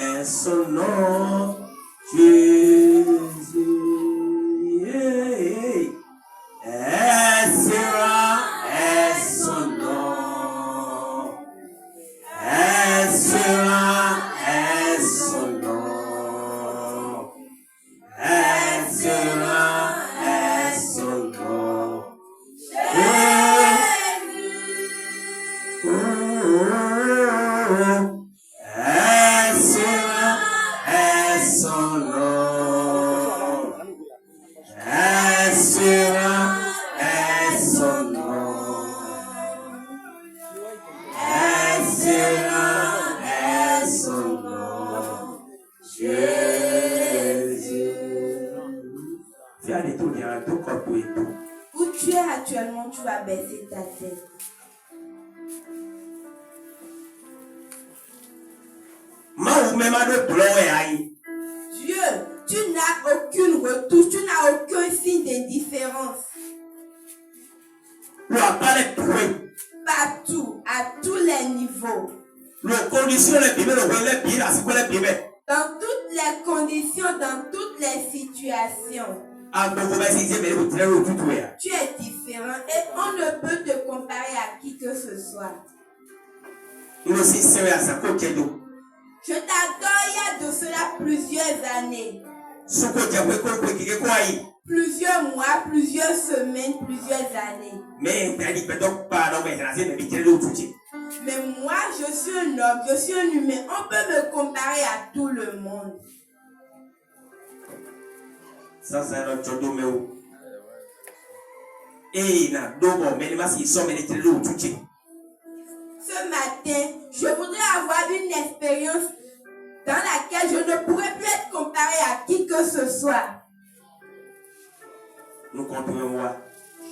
est son nom, Jésus. Est son nom. Est son nom. Est son nom. Où tu es actuellement, tu vas baisser ta tête. Dieu, tu n'as aucune retouche, tu n'as aucun signe de différence. Partout, à tous les niveaux. Dans toutes les conditions, dans toutes les situations. Tu es différent et on ne peut te comparer à qui que ce soit. Je t'adore il y a de cela plusieurs années. Plusieurs mois, plusieurs semaines, plusieurs années. Mais moi, je suis un homme, je suis un humain. On peut me comparer à tout le monde. Ce matin, je voudrais avoir une expérience dans laquelle je ne pourrais plus être comparé à qui que ce soit.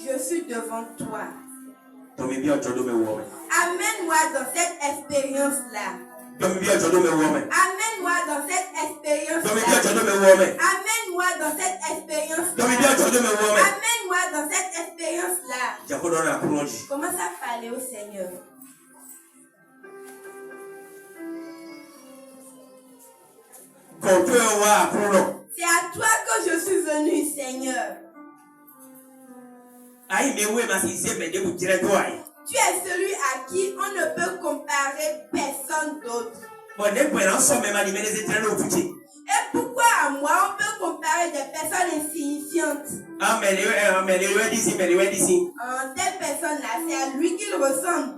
Je suis devant toi. Amène-moi dans cette expérience-là. Amène-moi dans cette expérience-là. Amène-moi dans cette expérience-là. Amène-moi dans cette expérience-là. Commence à parler au Seigneur. C'est à toi que je suis venu, Seigneur. Tu es celui à qui on ne peut comparer personne d'autre. Et pourquoi à moi on peut comparer des personnes insignifiantes? Telle personne-là, c'est à lui qu'il ressemble.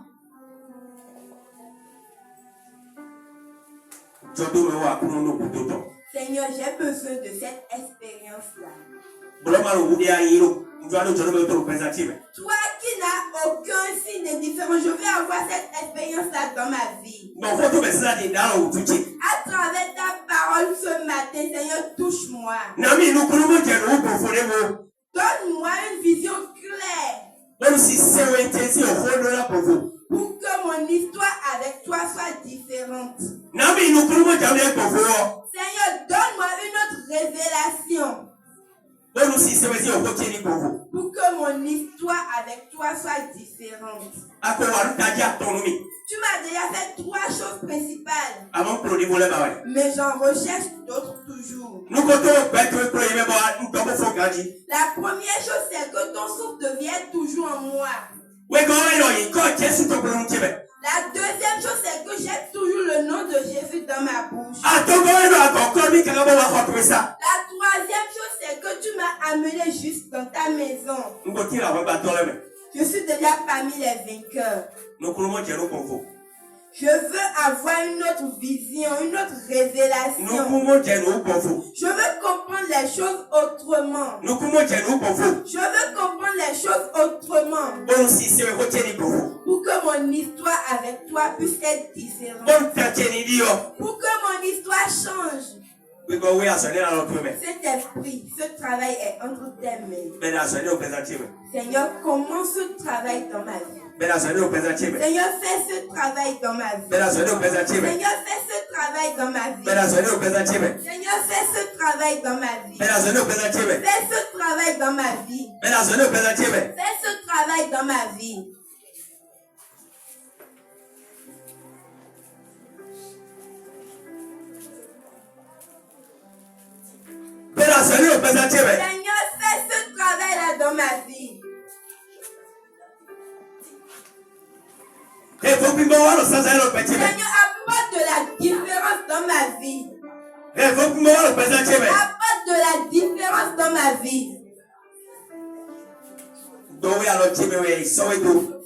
Seigneur, j'ai besoin de cette expérience-là. Toi qui n'as aucun signe de différence, je veux avoir cette expérience-là dans ma vie. À travers ta parole ce matin, Seigneur, touche-moi. Donne-moi une vision claire. Pour que mon histoire avec toi soit différente. Seigneur, donne-moi une autre révélation. Pour que mon histoire avec toi soit différente. Tu m'as déjà fait 3 choses principales. Mais j'en recherche d'autres toujours. La première chose, c'est que ton souffle devienne toujours en moi. La deuxième chose, c'est que j'ai toujours le nom de Jésus dans ma bouche. La troisième chose, c'est que tu m'as amené juste dans ta maison. Je suis déjà parmi les vainqueurs. Je veux avoir une autre vision, une autre révélation. Je veux comprendre les choses autrement. Je veux comprendre les choses autrement. Pour que mon histoire avec toi puisse être différente. Pour que mon histoire change. Cet esprit, ce travail est entre tes mains. Seigneur, commence ce travail dans ma vie. Seigneur, fais ce travail dans ma vie. Seigneur, fais ce travail dans ma vie. Seigneur, fais ce travail dans ma vie. Fais ce travail dans ma vie. Fais ce travail dans ma vie. Seigneur, fais ce travail-là dans ma vie. Seigneur, apporte de la différence dans ma vie. Apporte de la différence dans ma vie.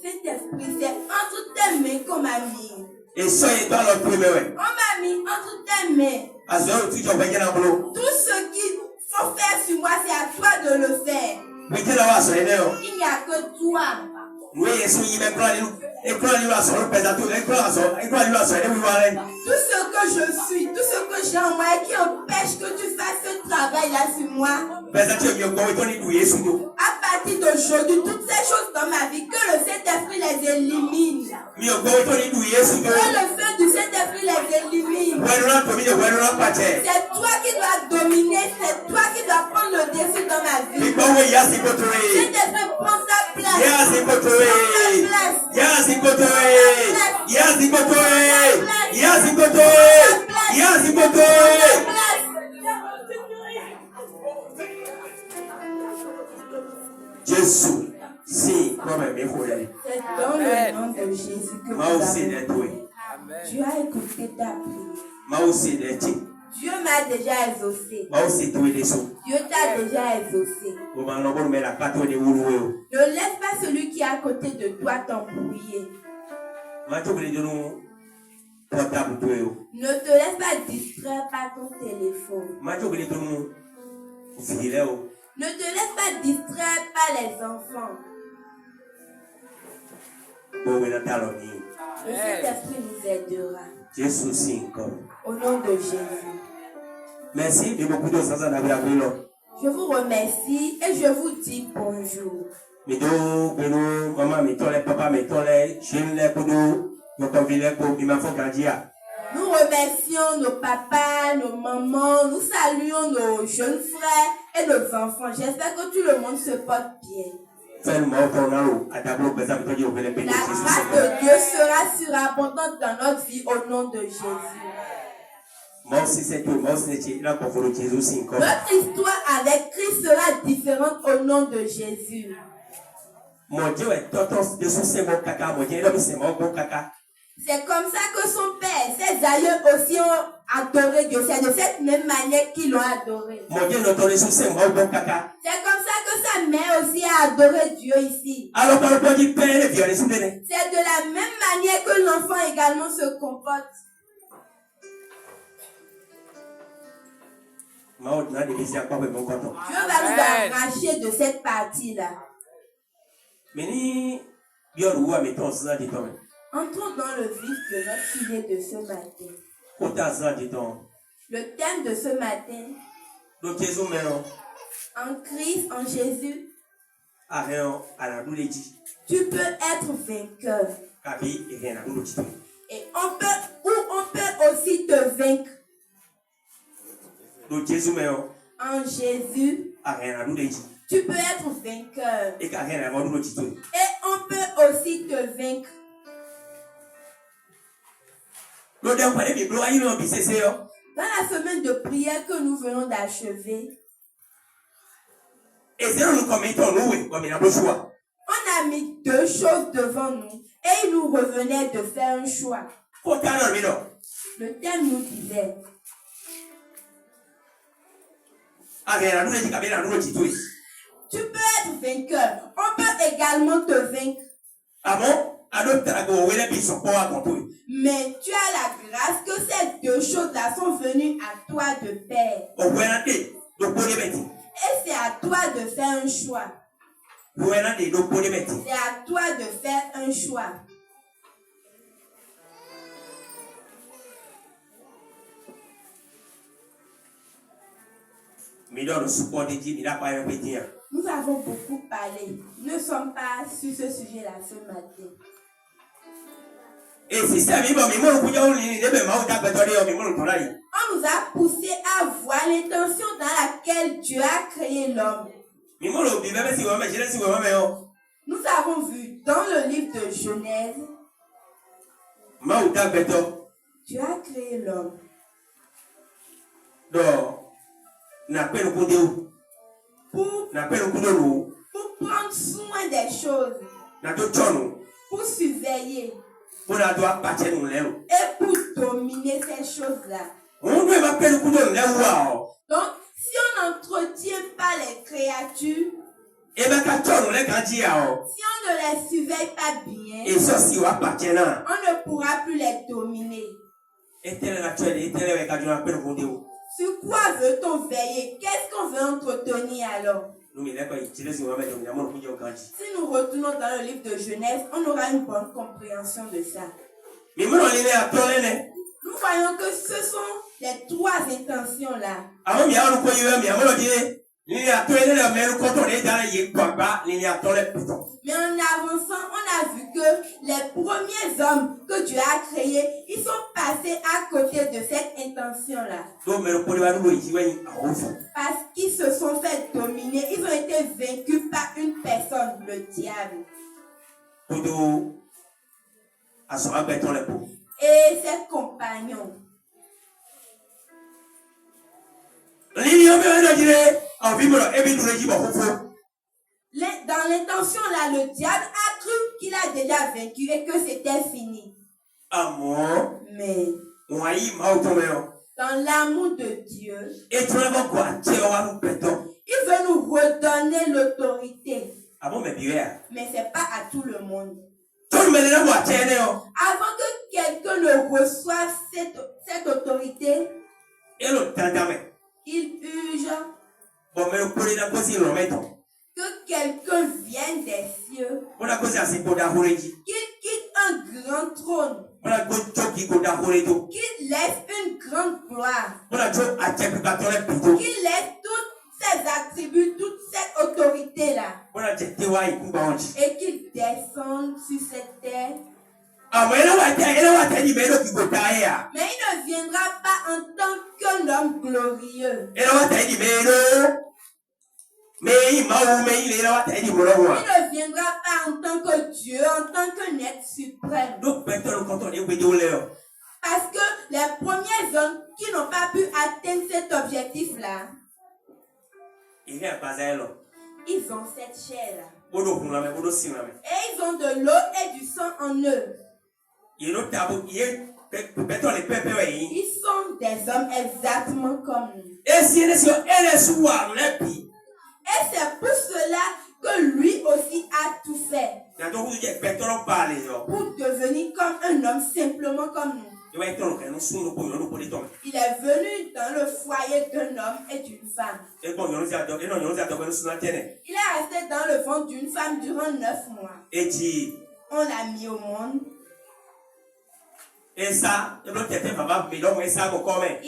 Saint-Esprit, c'est entre tes mains qu'on m'a mis. On m'a mis entre tes mains. Tout ce qu'il faut faire sur moi, c'est à toi de le faire. Il n'y a que toi. Tout ce que je suis, tout ce que j'ai en moi qui empêche que tu fasses ce travail-là sur moi. À partir d'aujourd'hui, toutes ces choses dans ma vie, que le Saint-Esprit les élimine. Que le feu du Saint-Esprit les élimine. C'est toi qui dois dominer, c'est toi qui dois prendre le dessus dans ma vie. Saint-Esprit, prends ta place. Jésus, si, comme c'est dans le nom de Jésus que nous avons. Dieu a écouté ta prière. Dieu m'a déjà exaucé. Dieu t'a déjà exaucé. Ne laisse pas celui qui est à côté de toi t'embrouiller. Ne te laisse pas distraire par ton téléphone. Ne te laisse pas distraire par les enfants. Le Saint-Esprit nous aidera. Au nom de Jésus. Merci de beaucoup de choses à la vie. Je vous remercie et je vous dis bonjour. Nous remercions nos papas, nos mamans, nous saluons nos jeunes frères et nos enfants. J'espère que tout le monde se porte bien. La grâce de Dieu sera surabondante dans notre vie au nom de Jésus. Notre histoire avec Christ sera différente au nom de Jésus. C'est comme ça que son père, ses aïeux aussi ont adoré Dieu. C'est de cette même manière qu'ils l'ont adoré. C'est comme ça que sa mère aussi a adoré Dieu ici. C'est de la même manière que l'enfant également se comporte. Dieu va nous arracher de cette partie-là. Entrons dans le vif de notre sujet de ce matin. Le thème de ce matin, en Christ, en Jésus, tu peux être vainqueur. Et on peut aussi te vaincre. En Jésus, tu peux être vainqueur. Et on peut aussi te vaincre. Dans la semaine de prière que nous venons d'achever, on a mis deux choses devant nous et il nous revenait de faire un choix. Le thème nous disait, tu peux être vainqueur, on peut également te vaincre. Mais tu as la grâce que ces deux choses-là sont venues à toi de pair. Et c'est à toi de faire un choix. C'est à toi de faire un choix. Nous avons beaucoup parlé. Nous ne sommes pas sur ce sujet-là ce matin. On nous a poussé à voir l'intention dans laquelle Dieu a créé l'homme. Nous avons vu dans le livre de Genèse, Dieu a créé l'homme. pour prendre soin des choses, pour surveiller et pour dominer ces choses-là. Donc, si on n'entretient pas les créatures, si on ne les surveille pas bien, on ne pourra plus les dominer. Sur quoi veut-on veiller? Qu'est-ce qu'on veut entretenir alors? Si nous retournons dans le livre de Genèse, on aura une bonne compréhension de ça. Nous voyons que ce sont les trois intentions-là. Mais en avançant, on a vu que les premiers hommes que Dieu a créés, ils sont passés à côté de cette intention-là. Parce qu'ils se sont fait dominer, ils ont été vaincus par une personne, le diable. Et ses compagnons. Dans l'intention là, le diable a cru qu'il a déjà vaincu et que c'était fini. Mais dans l'amour de Dieu, il veut nous redonner l'autorité. Mais ce n'est pas à tout le monde. Avant que quelqu'un ne reçoive cette autorité, il urge que quelqu'un vienne des cieux, qu'il quitte un grand trône, qu'il laisse une grande gloire, qu'il laisse tous ses attributs, toute cette autorité-là, et qu'il descende sur cette terre. Mais il ne viendra pas en tant qu'un homme glorieux. Il ne viendra pas en tant que Dieu, en tant qu'un être suprême. Parce que les premiers hommes qui n'ont pas pu atteindre cet objectif-là, ils ont cette chair-là. Et ils ont de l'eau et du sang en eux. Ils sont des hommes exactement comme nous. Et c'est pour cela que lui aussi a tout fait. Pour devenir comme un homme simplement comme nous. Il est venu dans le foyer d'un homme et d'une femme. Il est resté dans le ventre d'une femme durant 9 mois. On l'a mis au monde. Il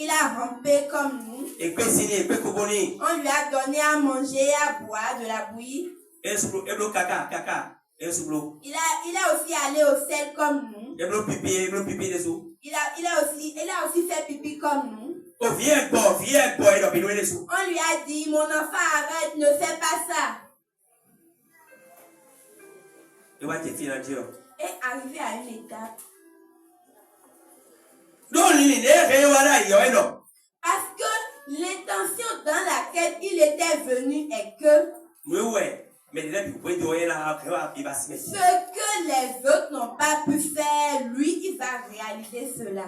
a rampé comme nous. On lui a donné à manger et à boire de la bouillie. Il a aussi allé au sel comme nous. Il a aussi fait pipi comme nous. On lui a dit, mon enfant, arrête, ne fais pas ça. Et arrivé à une étape. Parce que l'intention dans laquelle il était venu est que ce que les autres n'ont pas pu faire, lui, il va réaliser cela.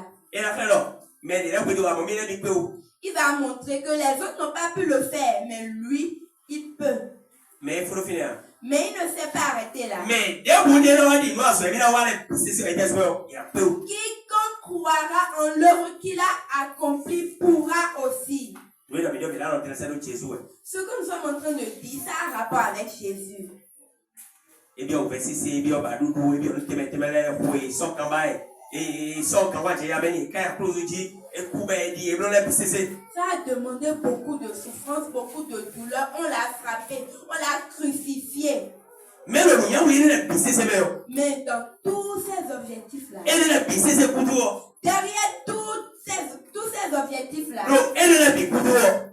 Il va montrer que les autres n'ont pas pu le faire, mais lui, il peut. Mais il ne s'est pas arrêté là. Quiconque croira en l'œuvre qu'il a accomplie pourra aussi. Ce que nous sommes en train de dire, ça a un rapport avec Jésus. Ça a demandé beaucoup de souffrance, beaucoup de douleur. On l'a frappé, on l'a crucifié. Mais dans tous ces objectifs-là, derrière tous ces objectifs-là,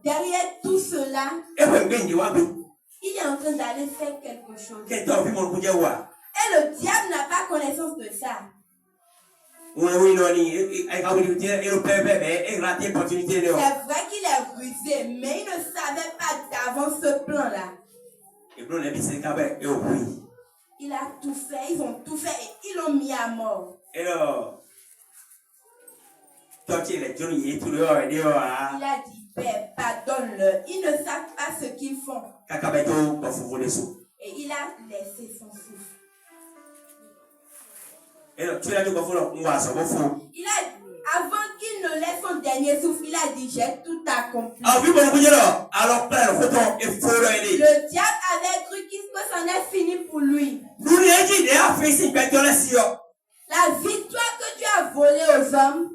derrière tout cela, il est en train d'aller faire quelque chose. Et le diable n'a pas connaissance de ça. qu'il est rusé, mais il ne savait pas d'avance ce plan-là. Il a tout fait, ils ont tout fait et ils l'ont mis à mort. Il a dit, Père, pardonne-le. Ils ne savent pas ce qu'ils font. Et il a laissé son souffle. Il a dit, avant qu'il ne laisse son dernier souffle, il a dit, j'ai tout accompli. Le diable avait cru que c'en est fini pour lui. La victoire que tu as volée aux hommes,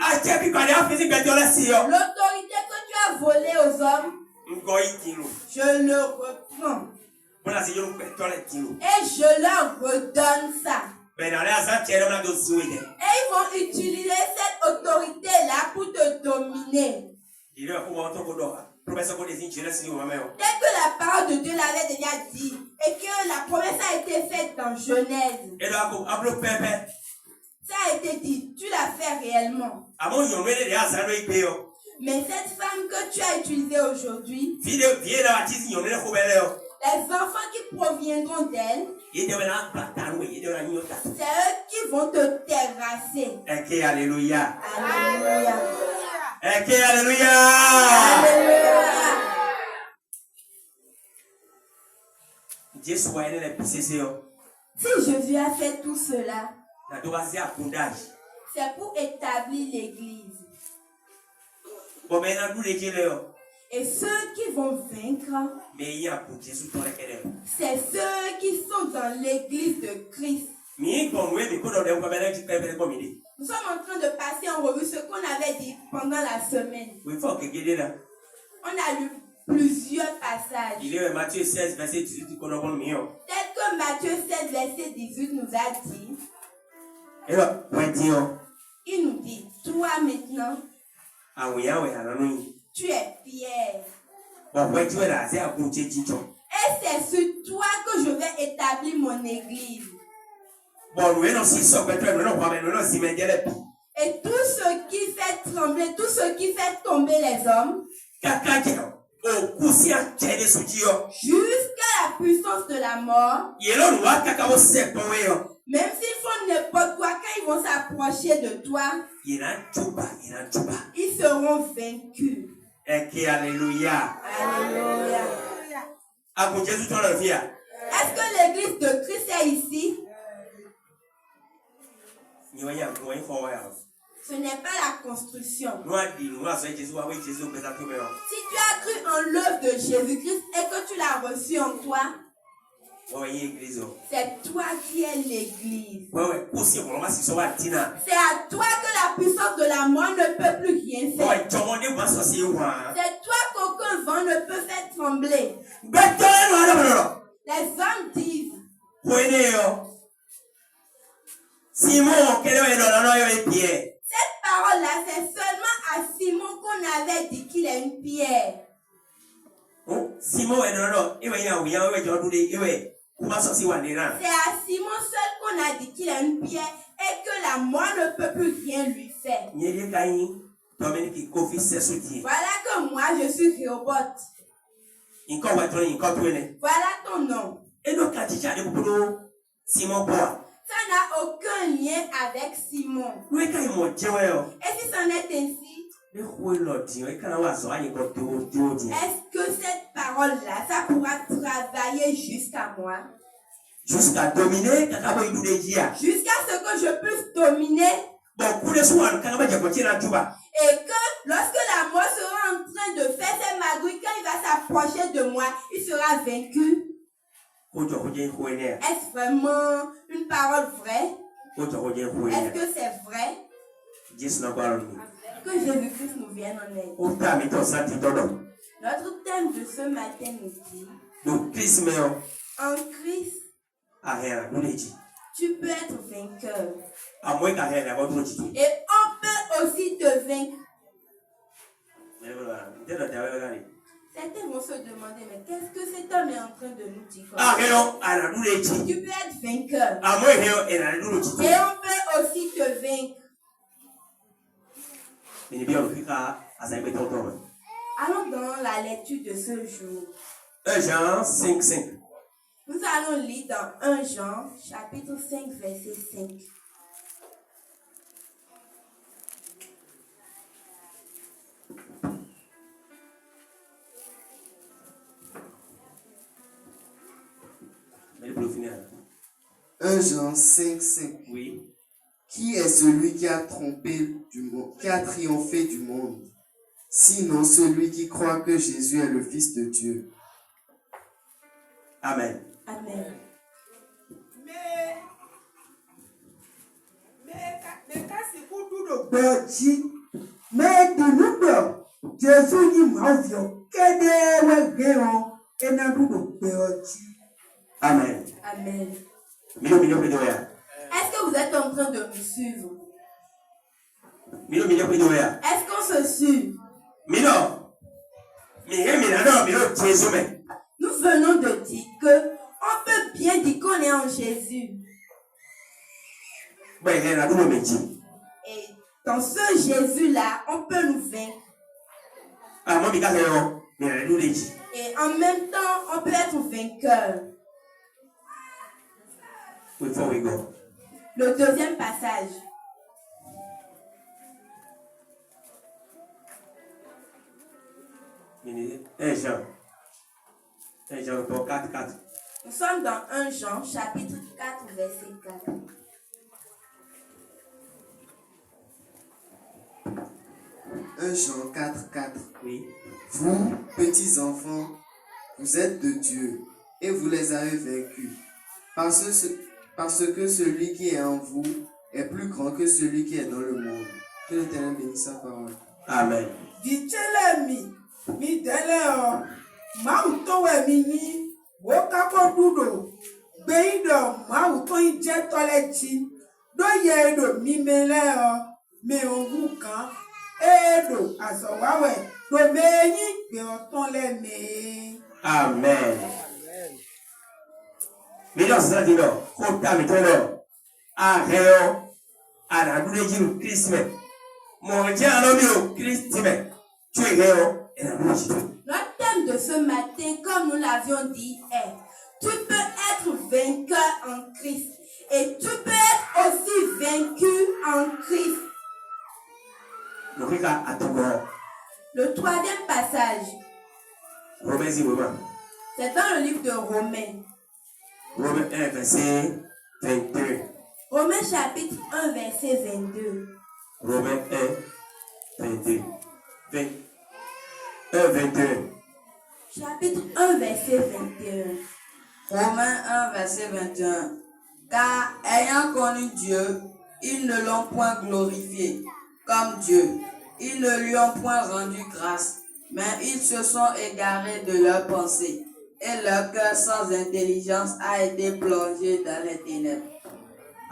l'autorité que tu as volée aux hommes, je le reprends. Et je leur redonne ça. Et ils vont utiliser cette autorité-là pour te dominer. Dès que la parole de Dieu l'avait déjà dit et que la promesse a été faite dans Genèse, ça a été dit, tu l'as fait réellement. Mais cette femme que tu as utilisée aujourd'hui, les enfants qui proviendront d'elle, c'est eux qui vont te terrasser. Alléluia. Alléluia. Alléluia. Si Jésus a fait tout cela, c'est pour établir l'église. Et ceux qui vont vaincre, c'est ceux qui sont dans l'église de Christ. Nous sommes en train de passer en revue ce qu'on avait dit pendant la semaine. On a lu plusieurs passages. Matthieu 16, verset 18. Tel que Matthieu 16, verset 18 nous a dit. Il nous dit, toi maintenant, tu es fier. Et c'est sur toi que je vais établir mon église. Et tout ce qui fait trembler, tout ce qui fait tomber les hommes, jusqu'à la puissance de la mort, même s'ils font n'importe quoi, quand ils vont s'approcher de toi, ils seront vaincus. Alléluia. Alléluia. Est-ce que l'église de Christ est ici? Ce n'est pas la construction. Si tu as cru en l'œuvre de Jésus-Christ et que tu l'as reçu en toi, c'est toi qui es l'église. C'est à toi que la puissance de la mort ne peut plus rien faire. C'est toi qu'aucun vent ne peut faire trembler. Les hommes disent, cette parole-là, c'est seulement à Simon qu'on avait dit qu'il est une pierre. C'est à Simon seul qu'on a dit qu'il est une pierre et que la mort ne peut plus rien lui faire. Voilà que moi je suis Rehoboth. Voilà ton nom. Ça n'a aucun lien avec Simon. Et si c'en est ainsi, est-ce que cette parole-là, ça pourra travailler jusqu'à moi? Jusqu'à dominer, jusqu'à ce que je puisse dominer. Et que lorsque la mort sera en train de faire ses magouilles, quand il va s'approcher de moi, il sera vaincu. Est-ce vraiment une parole vraie? Est-ce que c'est vrai? Que Jésus-Christ nous vienne en aide. Notre thème de ce matin nous dit, en Christ, tu peux être vainqueur. Et on peut aussi te vaincre. Certains vont se demander, mais qu'est-ce que cet homme est en train de nous dire? Tu peux être vainqueur. Et on peut aussi te vaincre. Allons dans la lecture de ce jour. 1 Jean 5, 5. Nous allons lire dans 1 Jean, chapitre 5, verset 5. Un Jean 5, 5. Oui. Qui est celui qui a triomphé du monde, sinon celui qui croit que Jésus est le Fils de Dieu? Amen. Amen. Amen. Amen. Amen. Est-ce que vous êtes en train de me suivre? Est-ce qu'on se suit? Nous venons de dire que on peut bien dire qu'on est en Jésus. Et dans ce Jésus-là, on peut nous vaincre. Et en même temps, on peut être vainqueur. Le deuxième passage. Un Jean 4, 4. Nous sommes dans 1 Jean, chapitre 4, verset 4. Jean 4, 4. Oui. Vous, petits enfants, vous êtes de Dieu et vous les avez vaincus. Parce que celui qui est en vous est plus grand que celui qui est dans le monde. Que l'Éternel bénisse sa parole. Amen. Amen. Mesdames et messieurs, notre thème de ce matin, comme nous l'avions dit, est: tu peux être vainqueur en Christ et tu peux être aussi vaincu en Christ. Le troisième passage, c'est dans le livre de Romains. Romains 1, verset 22. Romains chapitre 1, verset 22. Romains 1, 22. 1, 21. Chapitre 1, verset 21. Romains 1, verset 21. Car ayant connu Dieu, ils ne l'ont point glorifié comme Dieu. Ils ne lui ont point rendu grâce, mais ils se sont égarés de leurs pensées, et leur cœur sans intelligence a été plongé dans les ténèbres.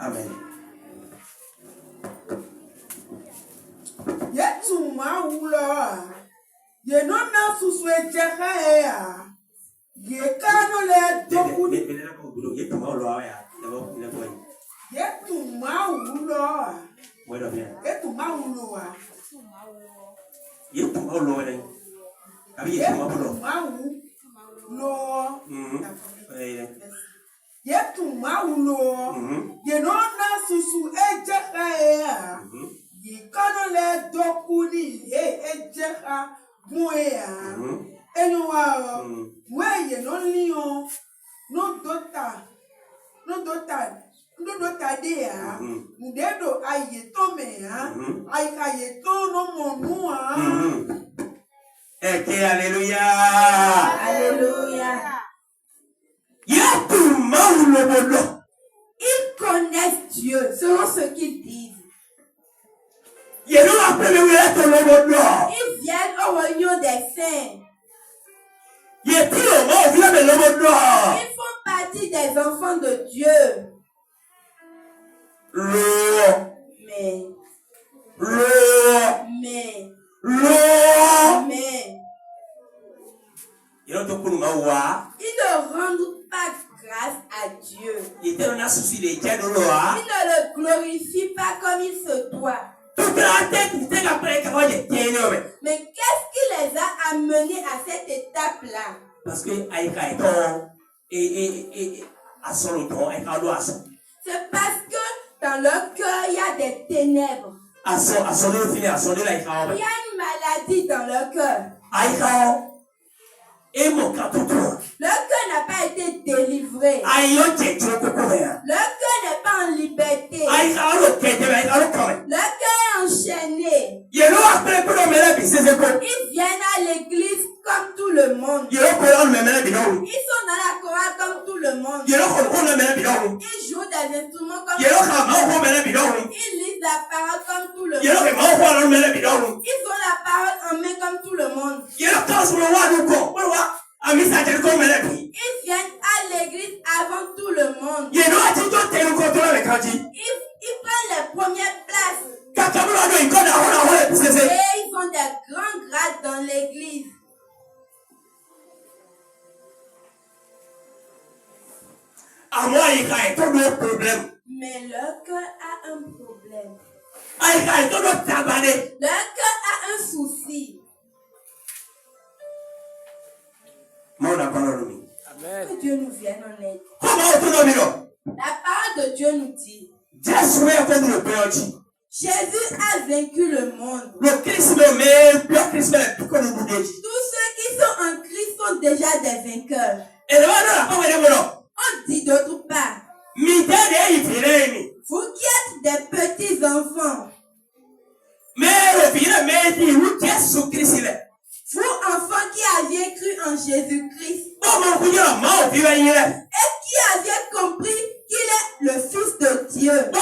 Amen. Alléluia. Alléluia. Ils connaissent Dieu selon ce qu'ils disent. Ils viennent aux réunions des saints. Ils font partie des enfants de Dieu. Mais ils ne rendent pas grâce à Dieu. Ils ne le glorifient pas comme il se doit. Mais qu'est-ce qui les a amenés à cette étape-là? Parce que c'est parce que dans leur cœur, il y a des ténèbres. Il y a une maladie dans leur cœur. Leur cœur n'a pas été délivré. Leur cœur n'est pas en liberté. Leur cœur est enchaîné. Ils viennent à l'église comme tout le monde. Ils sont dans la chorale comme tout le monde. Ils jouent des instruments comme tout le monde. Ils lisent la parole comme tout le monde. Ils ont la parole en main comme tout le monde. Ils viennent à l'église avant tout le monde. Ils prennent les premières places. Et ils ont des grands grades dans l'église. Mais leur cœur a un problème. Leur cœur a un souci. Que Dieu nous vienne en aide. La parole de Dieu nous dit, Jésus a vaincu le monde. Tous ceux qui sont en Christ sont déjà des vainqueurs. On dit d'autre part, vous qui êtes des petits enfants, vous enfants qui aviez cru en Jésus-Christ et qui aviez compris qu'il est le Fils de Dieu, qui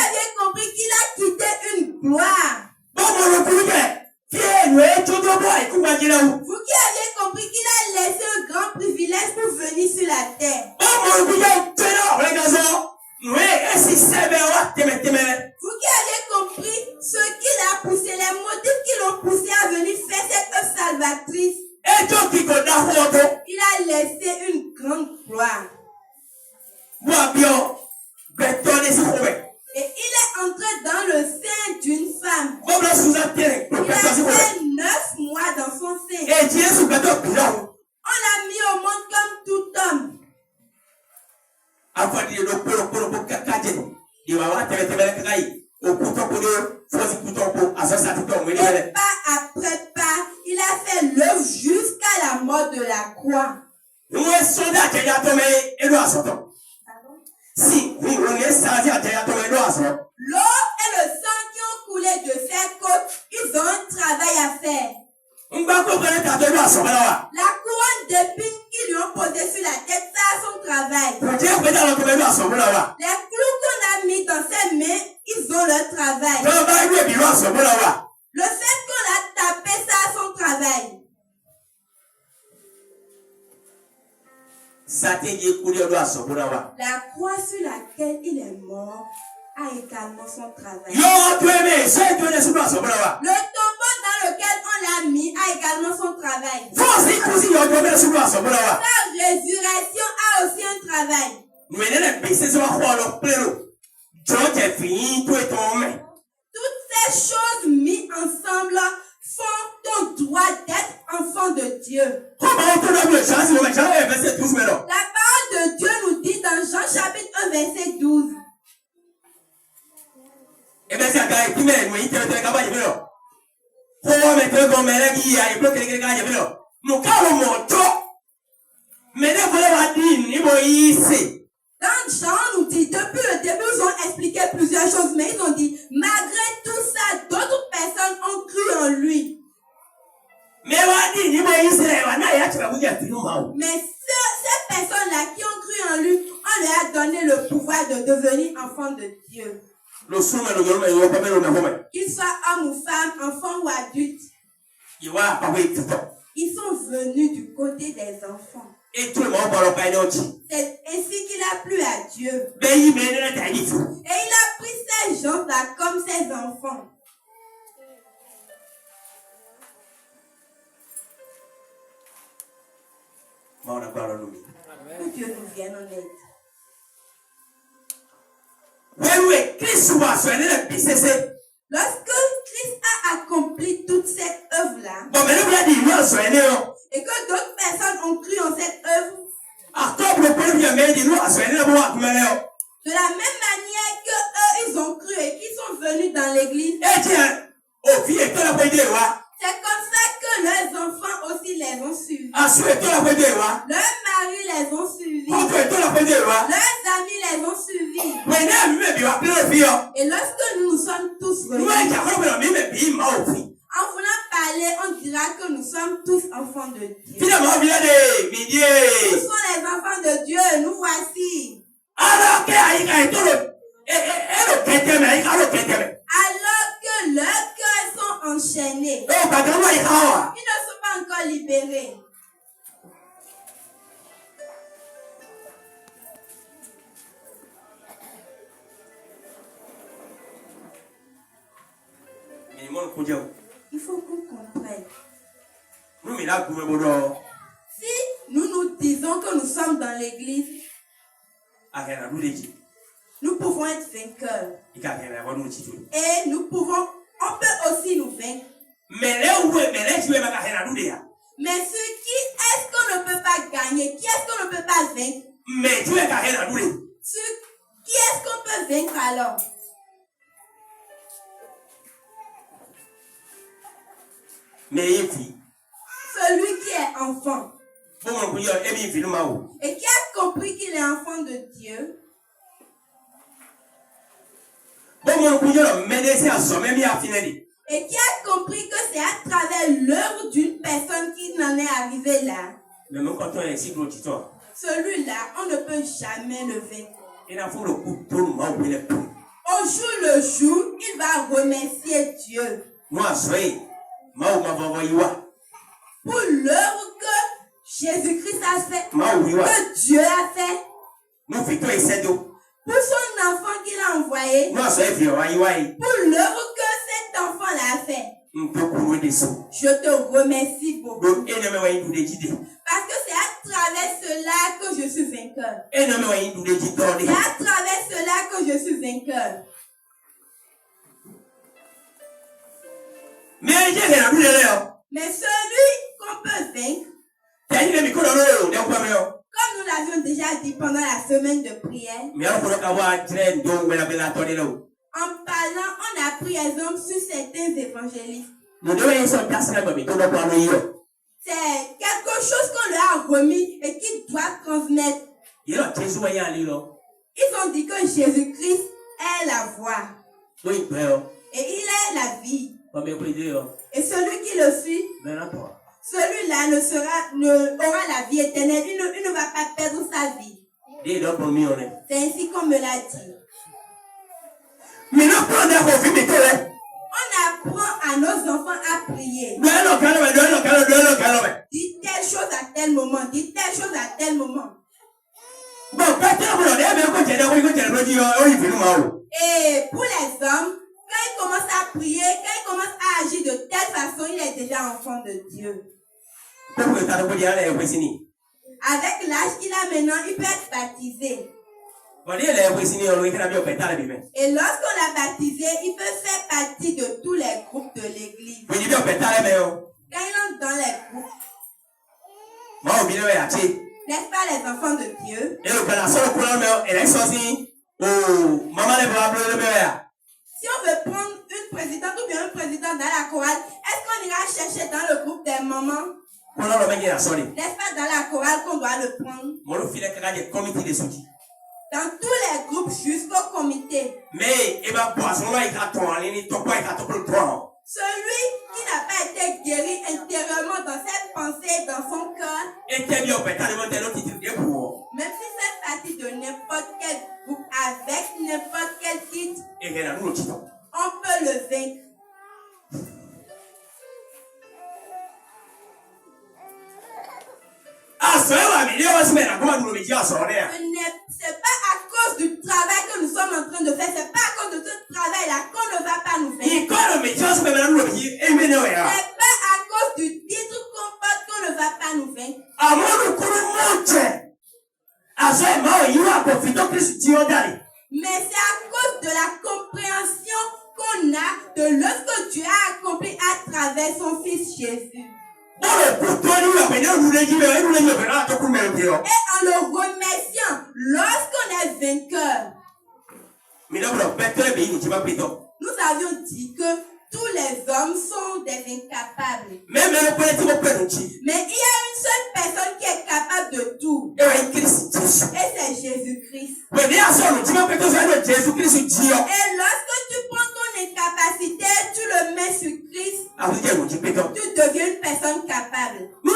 aviez compris qu'il a quitté une gloire, vous qui aviez compris qu'il a laissé un grand privilège pour venir sur la terre, vous qui aviez compris ce qui l'a poussé, les motifs qui l'ont poussé à venir faire cette œuvre salvatrice, il a laissé une grande gloire. Et il est entré dans le sein d'une femme. Il a fait 9 mois dans son sein. On l'a mis au monde comme tout homme. Et pas après pas, il a fait l'œuvre jusqu'à la mort de la croix. L'eau et le sang qui ont coulé de ses côtes, ils ont un travail à faire. La couronne d'épines qu'ils lui ont posée sur la tête, ça a son travail. Les clous qu'on a mis dans ses mains, ils ont leur travail. Le fait qu'on l'a tapé, ça a son travail. La croix sur laquelle il est mort a également son travail. Le tombeau dans lequel on l'a mis a également son travail. Sa résurrection a aussi un travail. Toutes ces choses mises ensemble font ton droit d'être enfant de Dieu. La parole de Dieu nous dit dans Jean chapitre 1 verset 12. Dans Jean nous dit, depuis le début, ils ont expliqué plusieurs choses, mais ils ont dit, malgré tout ça, d'autres personnes ont cru en lui. Mais ces personnes-là qui ont cru en lui, on leur a donné le pouvoir de devenir enfants de Dieu. Qu'ils soient hommes ou femmes, enfants ou adultes, ils sont venus du côté des enfants. C'est ainsi qu'il a plu à Dieu. Et il a pris ces gens-là comme ses enfants. Que Dieu nous vienne en aide. Lorsque Christ a accompli toute cette œuvre-là, et que d'autres personnes ont cru en cette œuvre, de la même manière que eux, ils ont cru et qu'ils sont venus dans l'église, c'est comme ça que leurs enfants aussi les ont suivis. Leurs maris les ont suivis. Leurs amis les ont suivis. Et lorsque nous sommes tous réunis, en voulant parler, on dira que nous sommes tous enfants de Dieu. Nous sommes les enfants de Dieu, nous voici. Alors que leurs cœurs sont enchaînés, ils ne sont pas encore libérés. Il faut qu'on comprenne. Si nous nous disons que nous sommes dans l'église, nous pouvons être vainqueurs. Et nous pouvons, on peut aussi nous vaincre. Mais ce qui est-ce qu'on ne peut pas gagner? Qui est-ce qu'on ne peut pas vaincre? Qui est-ce qu'on peut vaincre alors? Celui qui est enfant. Et qui a compris qu'il est enfant de Dieu. Et qui a compris que c'est à travers l'œuvre d'une personne qui n'en est arrivé là. Celui-là, on ne peut jamais le vaincre. Au jour le jour, il va remercier Dieu pour l'œuvre que Jésus-Christ a fait, que Dieu a fait, pour son enfant qu'il a envoyé, pour l'œuvre que cet enfant-là a fait. Je te remercie beaucoup. Parce que c'est à travers cela que je suis vainqueur. C'est à travers cela que je suis vainqueur. Mais celui qu'on peut vaincre, comme nous l'avions déjà dit pendant la semaine de prière, en parlant, on a pris exemple sur certains évangélistes. C'est quelque chose qu'on leur a remis et qu'ils doivent transmettre. Ils ont dit que Jésus-Christ est la voie. Et il est la vie. Et celui qui le suit, celui-là aura la vie éternelle. Il ne va pas perdre sa vie. C'est ainsi qu'on me l'a dit. On apprend à nos enfants à prier. Dis telle chose à tel moment. Dis telle chose à tel moment. Et pour les hommes, quand ils commencent à prier, quand ils commencent à agir de telle façon, il est déjà enfant de Dieu. Avec l'âge qu'il a maintenant, il peut être baptisé. Et lorsqu'on l'a baptisé, il peut faire partie de tous les groupes de l'église. Quand il entre dans les groupes, n'est-ce pas les enfants de Dieu? Si on veut prendre une présidente ou bien un président dans la chorale, est-ce qu'on ira chercher dans le groupe des mamans? N'est-ce pas dans la chorale qu'on doit le prendre? Dans tous les groupes jusqu'au comité. Celui qui n'a pas été guéri intérieurement dans cette pensée, dans son cœur, même si c'est parti de n'importe quel groupe, avec n'importe quel titre, on peut le vaincre. C'est pas à cause du travail que nous sommes en train de faire, c'est pas à cause de ce travail-là qu'on ne va pas nous vaincre. C'est pas à cause du titre qu'on porte qu'on ne va pas nous vaincre. Mais c'est à cause de la compréhension Jésus. Et en le remerciant, lorsqu'on est vainqueur, nous avions dit que tous les hommes sont des incapables. Mais il y a une seule personne qui est capable de tout. Et c'est Jésus-Christ. Et lorsque tu prends ton incapacité, tu le mets sur Christ, tu deviens une personne capable. Et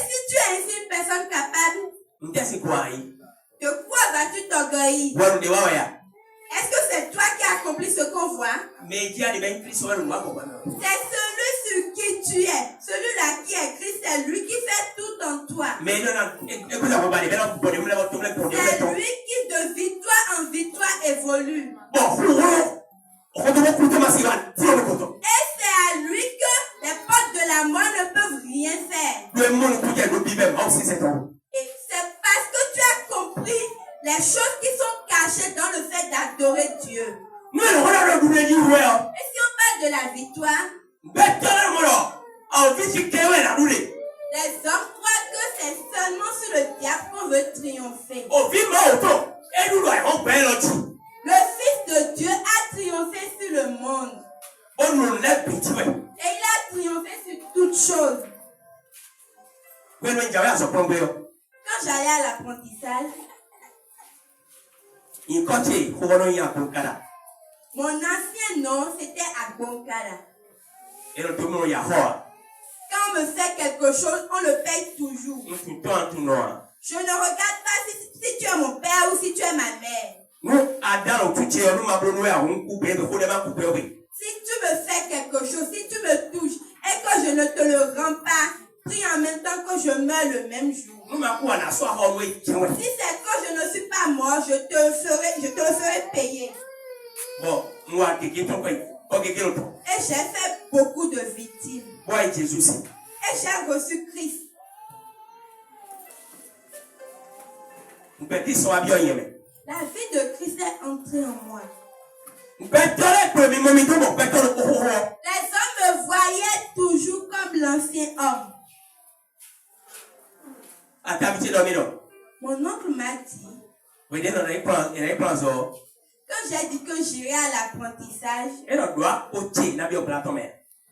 si tu es ainsi une personne capable, de quoi vas-tu t'orgueillir? Est-ce que c'est toi qui as accompli ce qu'on voit? C'est celui sur qui tu es. Celui-là qui est Christ, c'est lui qui fait tout en toi. C'est lui qui de victoire en victoire évolue. Et c'est à lui que les portes de la mort ne peuvent rien faire. Et c'est parce que tu as compris les choses qui sont cachées dans le fait d'adorer Dieu. Et si on parle de la victoire, les hommes croient que c'est seulement sur le diable qu'on veut triompher. Le Fils de Dieu a triomphé sur le monde. Et il a triomphé sur toutes choses. Quand j'allais à l'apprentissage, mon ancien nom c'était Agonkara. Quand on me fait quelque chose, on le paye toujours. Je ne regarde pas si tu es mon père ou si tu es ma mère. Si tu me fais quelque chose, si tu me touches et que je ne te le rends pas, prie en même temps que je meurs le même jour. Si c'est que je ne suis pas mort, je te le ferai payer. Et j'ai fait beaucoup de victimes. Et j'ai reçu Christ. La vie de Christ est entrée en moi. Les hommes me voyaient toujours comme l'ancien homme. Mon oncle m'a dit, quand j'ai dit que j'irai à l'apprentissage,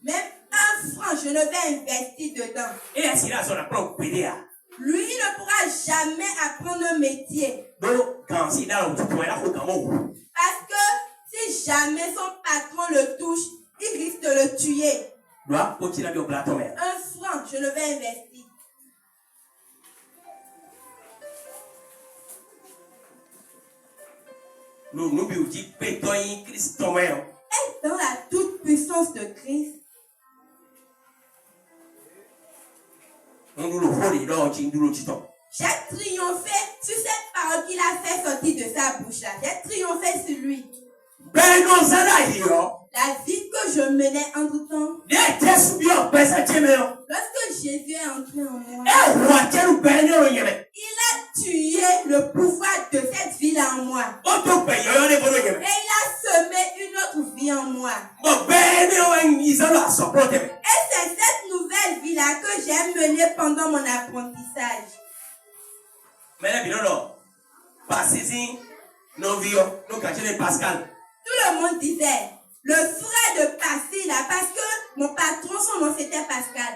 même un franc, je ne vais investir dedans. Lui, il ne pourra jamais apprendre un métier. Parce que si jamais son patron le touche, il risque de le tuer. Un franc, je ne vais investir. Et dans la toute puissance de Christ, j'ai triomphé sur cette parole qu'il a fait sortir de sa bouche là. J'ai triomphé sur lui. La vie que je menais entre temps, lorsque Jésus est entré en moi, il a tué le pouvoir de cette vie en moi. Et il a semé une autre vie en moi. Et c'est cette nouvelle vie-là que j'ai menée pendant mon apprentissage. Tout le monde disait, le frère de Passy là, parce que mon patron, son nom c'était Pascal.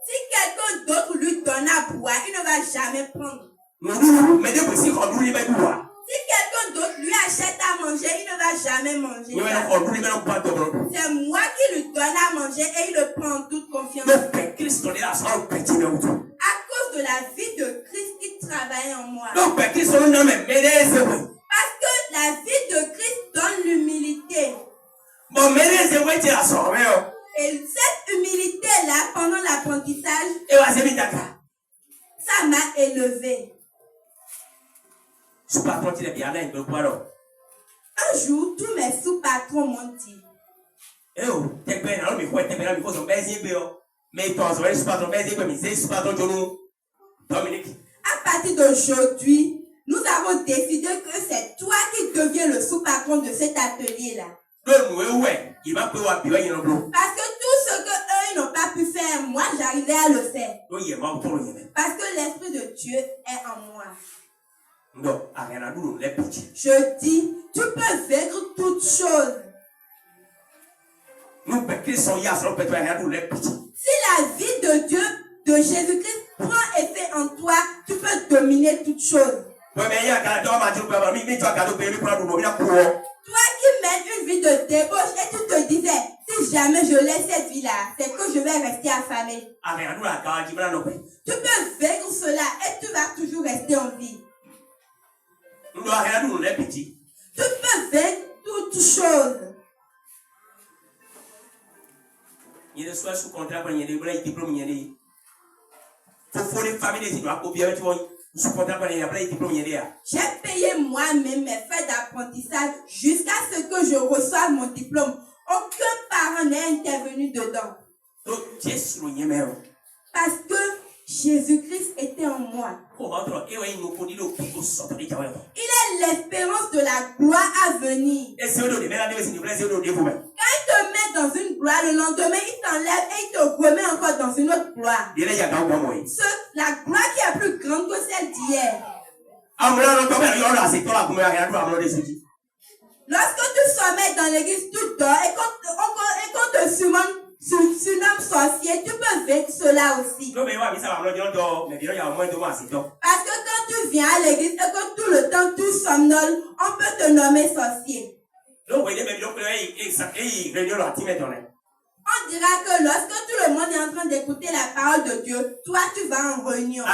Si quelqu'un d'autre lui donne à boire, il ne va jamais prendre. Si quelqu'un d'autre lui achète à manger, il ne va jamais manger. C'est moi qui lui donne à manger et il le prend en toute confiance. À cause de la vie de Christ qui travaille en moi. Parce que la vie de Christ donne l'humilité. Et cette humilité-là, pendant l'apprentissage, ça m'a élevé. Un jour, tous mes sous-patrons m'ont dit, à partir d'aujourd'hui, nous avons décidé que c'est toi qui deviens le sous-patron de cet atelier-là. Parce que tout ce que eux ils n'ont pas pu faire, moi j'arrivais à le faire. Parce que l'Esprit de Dieu est en moi. Je dis, tu peux vaincre toutes choses. Si la vie de Dieu, de Jésus-Christ, prend effet en toi, tu peux dominer toutes choses. Toi qui mènes une vie de débauche et tu te disais, si jamais je laisse cette vie-là, c'est que je vais rester affamé. Tu peux vaincre cela et tu vas toujours rester en vie. Tu peux vaincre toutes choses. J'ai payé moi-même mes frais d'apprentissage jusqu'à ce que je reçoive mon diplôme. Aucun parent n'est intervenu dedans. Parce que Jésus-Christ était en moi. Il est l'espérance de la gloire à venir. Quand il te met dans une gloire, le lendemain, il t'enlève et il te remet encore dans une autre gloire. La gloire qui est plus grande que celle d'hier. Lorsque tu sommets dans l'église, tu dors et qu'on te surnomme sorcier, tu peux vaincre cela aussi. Parce que quand tu viens à l'église et que tout le temps tu somnoles, on peut te nommer sorcier. On dira que lorsque tout le monde est en train d'écouter la parole de Dieu, toi tu vas en réunion.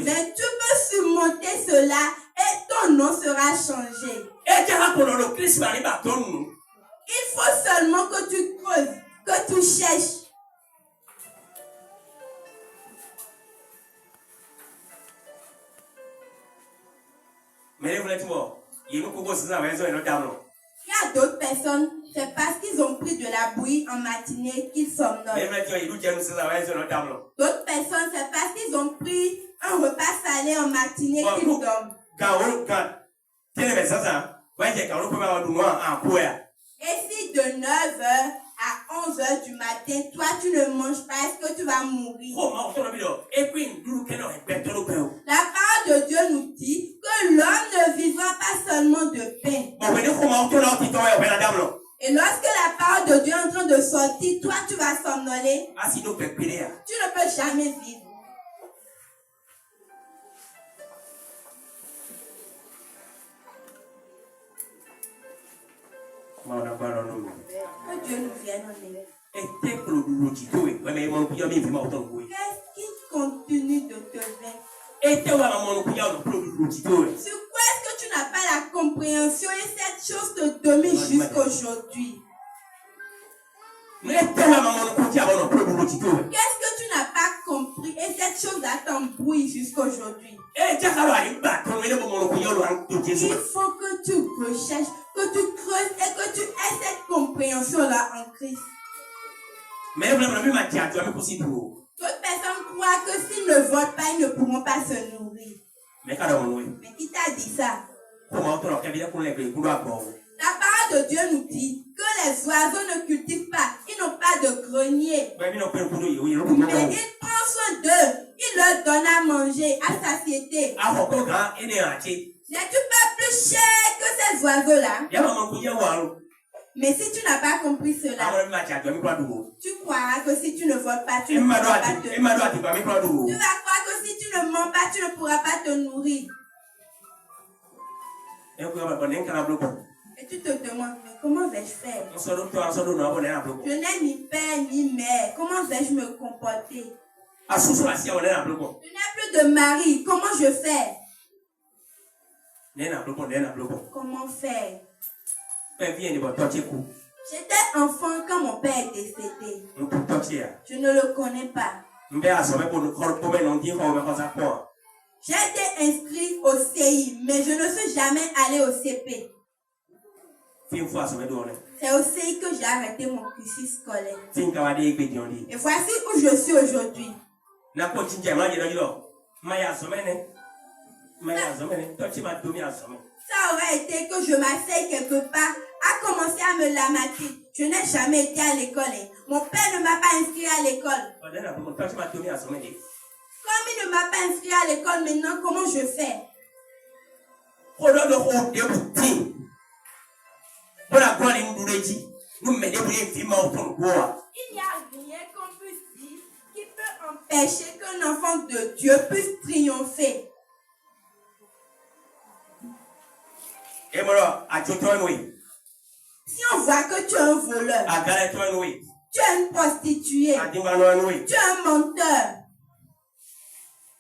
Mais tu peux surmonter cela et ton nom sera changé. Il faut seulement que tu creuses, que tu cherches. Il y a d'autres personnes, c'est parce qu'ils ont pris de la bouillie en matinée qu'ils somnolent. D'autres personnes, c'est parce qu'ils ont pris un repas salé en matinée qu'ils dorment. Et si de 9h à 11h du matin, toi tu ne manges pas, est-ce que tu vas mourir? La parole de Dieu nous dit que l'homme ne vivra pas seulement de pain. Et lorsque la parole de Dieu est en train de sortir, toi tu vas somnoler. Tu ne peux jamais vivre. Que Dieu nous vienne en aide. Qu'est-ce qui continue de te vaincre? Sur quoi est-ce que tu n'as pas la compréhension et cette chose te domine jusqu'aujourd'hui? Qu'est-ce que tu n'as pas compris et cette chose-là t'embrouille jusqu'aujourd'hui? Il faut que tu recherches, que tu creuses et que tu aies cette compréhension-là en Christ. D'autres personnes croient que s'ils ne votent pas, ils ne pourront pas se nourrir. Mais qui t'a dit ça? La parole de Dieu nous dit que les oiseaux ne cultivent pas, ils n'ont pas de grenier. Mais il prend soin d'eux, il leur donne à manger à satiété. N'es-tu pas plus cher que ces oiseaux-là? Mais si tu n'as pas compris cela, tu croiras que si tu ne votes pas, tu ne pourras pas te nourrir. Tu vas croire que si tu ne mens pas, tu ne pourras pas te nourrir. Et tu te demandes, mais comment vais-je faire? Je n'ai ni père ni mère. Comment vais-je me comporter? Je n'ai plus de mari. Comment je fais? Comment faire? J'étais enfant quand mon père est décédé. Je ne le connais pas. J'ai été inscrit au CI, mais je ne suis jamais allé au CP. C'est au CI que j'ai arrêté mon cursus scolaire. Et voici où je suis aujourd'hui. Ça aurait été que je m'asseye quelque part, à commencer à me lamater. Je n'ai jamais été à l'école. Mon père ne m'a pas inscrit à l'école. Comme il ne m'a pas inscrit à l'école maintenant, comment je fais? Il n'y a rien qu'on puisse dire qui peut empêcher qu'un enfant de Dieu puisse triompher. Si on voit que tu es un voleur, tu es une prostituée, tu es un menteur,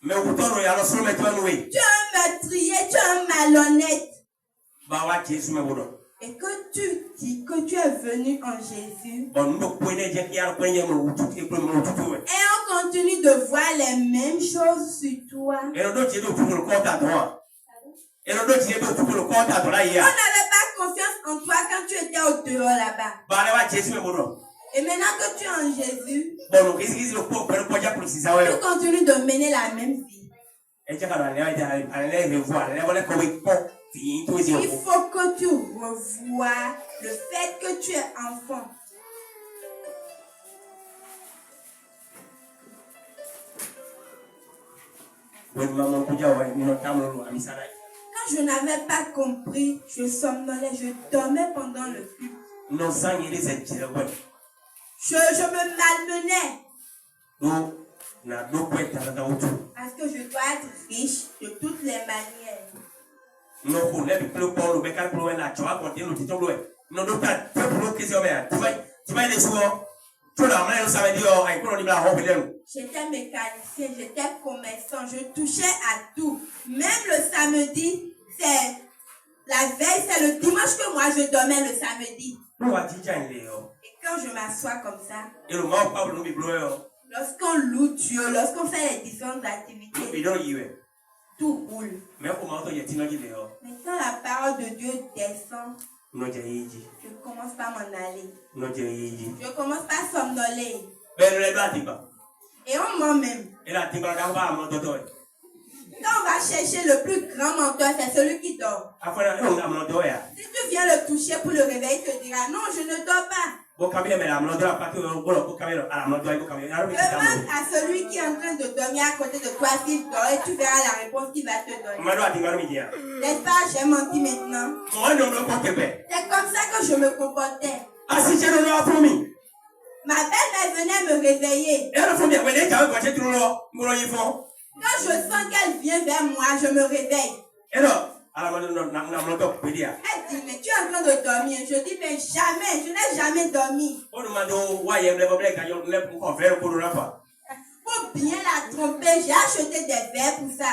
tu es un meurtrier, tu es un malhonnête, et que tu dis que tu es venu en Jésus, et on continue de voir les mêmes choses sur toi. On n'avait pas confiance en toi quand tu étais au dehors là-bas. Et maintenant que tu es en Jésus, tu continues de mener la même vie. Il faut que tu revoies le fait que tu es enfant. Quand je n'avais pas compris, je somnolais, je dormais pendant le culte. Je me malmenais. Parce que je dois être riche de toutes les manières. J'étais mécanicien, j'étais commerçant, je touchais à tout. Même le samedi, c'est la veille, c'est le dimanche que moi je dormais le samedi. Et quand je m'assois comme ça, lorsqu'on loue Dieu, lorsqu'on fait les différentes activités, tout roule. Mais quand la parole de Dieu descend, je commence pas à m'en aller. Je commence pas à somnoler. Et on ment même. Quand on va chercher le plus grand menteur, c'est celui qui dort. Si tu viens le toucher pour le réveiller, il te dira non, je ne dors pas. Demande à celui qui est en train de dormir à côté de toi s'il dort et tu verras la réponse qu'il va te donner. N'est-ce pas, j'ai menti maintenant. C'est comme ça que je me comportais. Ma belle-mère venait me réveiller. Quand je sens qu'elle vient vers moi, je me réveille. Elle dit, mais tu es en train de dormir. Je dis, mais jamais, je n'ai jamais dormi. Pour bien la tromper, j'ai acheté des verres pour ça.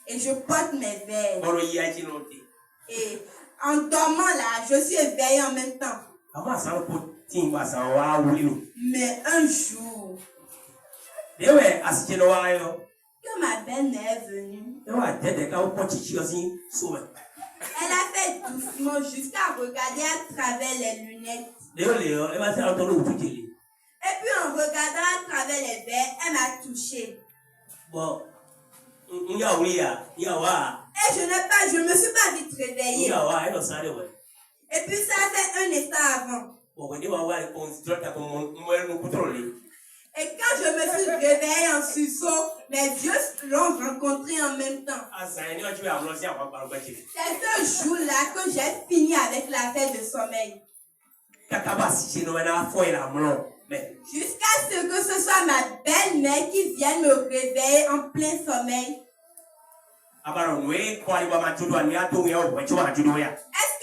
Et je porte mes verres. Et en dormant là, je suis éveillée en même temps. Mais un jour, que ma belle-mère est venue, elle a fait doucement jusqu'à regarder à travers les lunettes. Et puis en regardant à travers les verres, elle m'a touché. Et je me suis pas vite réveillée. Et puis ça a fait un instant avant. Et quand je me suis réveillée en sursaut, mes yeux l'ont rencontré en même temps. C'est ce jour-là que j'ai fini avec l'affaire de sommeil. Jusqu'à ce que ce soit ma belle-mère qui vienne me réveiller en plein sommeil. Est-ce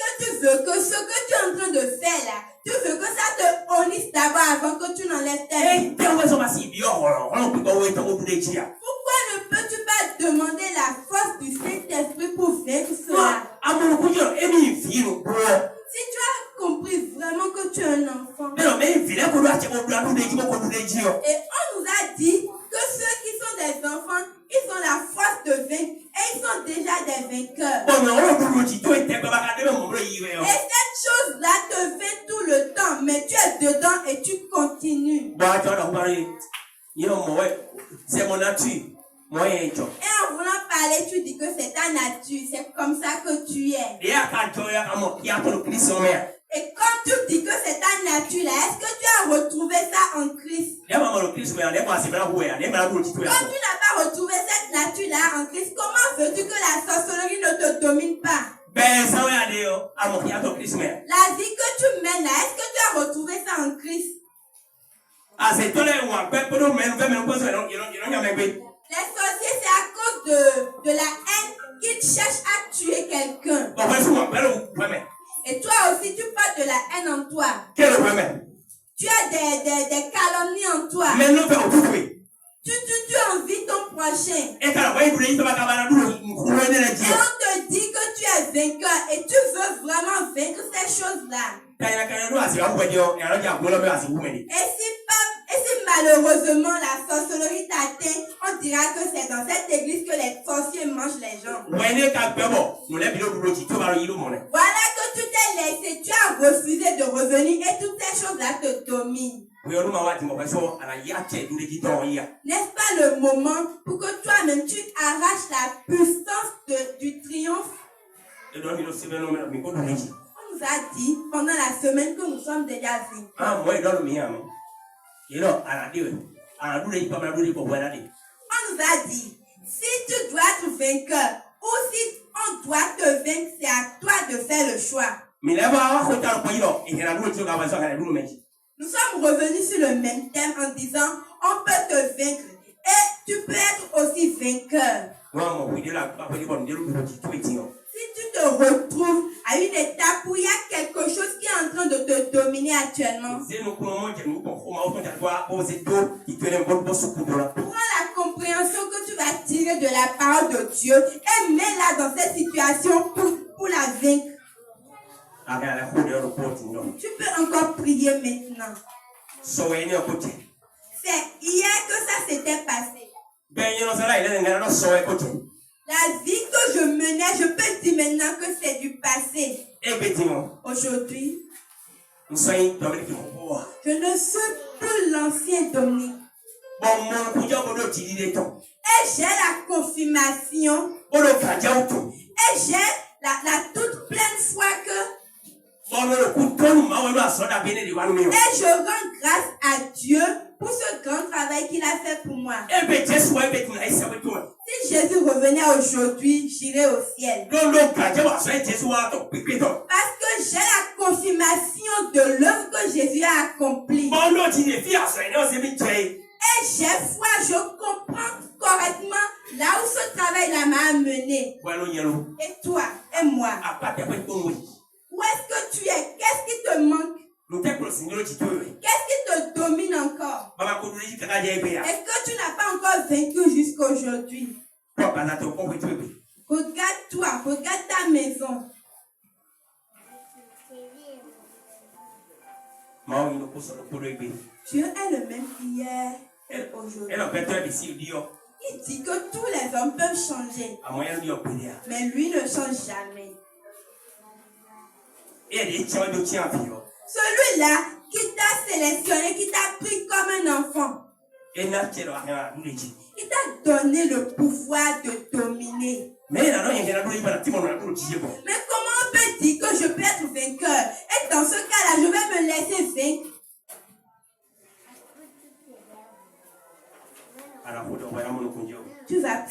que tu veux que ce que tu es en train de faire là, tu veux que ça te honnisse d'abord avant que tu n'enlèves tes vies? Pourquoi ne peux-tu pas demander la force du Saint-Esprit pour vaincre cela? Si tu as compris vraiment que tu es un enfant, et on nous a dit que ceux qui sont des enfants, ils ont la force de vaincre et ils sont déjà des vainqueurs. Et cette chose-là te fait tout le temps, mais tu es dedans et tu continues. C'est mon nature. Et en voulant parler, tu dis que c'est ta nature, c'est comme ça que tu es. Et Et quand tu dis que c'est ta nature là, est-ce que tu as retrouvé ça en Christ? Quand tu n'as pas retrouvé cette nature là en Christ, comment veux-tu que la sorcellerie ne te domine pas? La vie que tu mènes là, est-ce que tu as retrouvé ça en Christ? Les sorciers, c'est à cause de la haine qu'ils cherchent à tuer quelqu'un. Et toi aussi, tu parles de la haine en toi. Tu as des calomnies en toi. Tu envies ton prochain. Et on te dit que tu es vainqueur et tu veux vraiment vaincre ces choses-là. Et si malheureusement la sorcellerie t'atteint, on dira que c'est dans cette église que les sorciers mangent les gens. Voilà que tu t'es laissé, tu as refusé de revenir et toutes ces choses-là te dominent. N'est-ce pas le moment pour que toi-même tu arraches la puissance du triomphe? On nous a dit pendant la semaine que nous sommes déjà vainqueurs. On nous a dit, si tu dois être vainqueur ou si on doit te vaincre, c'est à toi de faire le choix. Nous sommes revenus sur le même thème en disant, on peut te vaincre et tu peux être aussi vainqueur. Si tu te retrouves à une étape où il y a quelque chose qui est en train de te dominer actuellement, prends la compréhension que tu vas tirer de la parole de Dieu et mets-la dans cette situation pour la vaincre. Tu peux encore prier maintenant. C'est hier que ça s'était passé. La vie que je menais, je peux dire maintenant que c'est du passé. Aujourd'hui, je ne suis plus l'ancien Dominique. Et j'ai la confirmation. Et j'ai la toute pleine foi que. Et je rends grâce à Dieu pour ce grand travail qu'il a fait pour moi. Si Jésus revenait aujourd'hui, j'irais au ciel. Parce que j'ai la confirmation de l'œuvre que Jésus a accomplie. Et j'ai foi, je comprends correctement là où ce travail-là m'a amené. Et toi, et moi. Où est-ce que tu es? Qu'est-ce qui te manque? Qu'est-ce qui te domine encore? Est-ce que tu n'as pas encore vaincu jusqu'à aujourd'hui? Regarde-toi, regarde ta maison. Dieu est le même hier et aujourd'hui. Il dit que tous les hommes peuvent changer. Mais lui ne change jamais. Celui-là qui t'a sélectionné, qui t'a pris comme un enfant. Il t'a donné le pouvoir de dominer. Mais comment on peut dire que je peux être vainqueur? Et dans ce cas-là, je vais me laisser vaincre.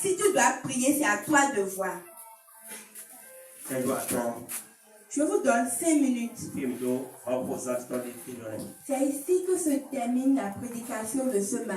Si tu dois prier, c'est à toi de voir. Je vous donne 5 minutes. C'est ici que se termine la prédication de ce matin.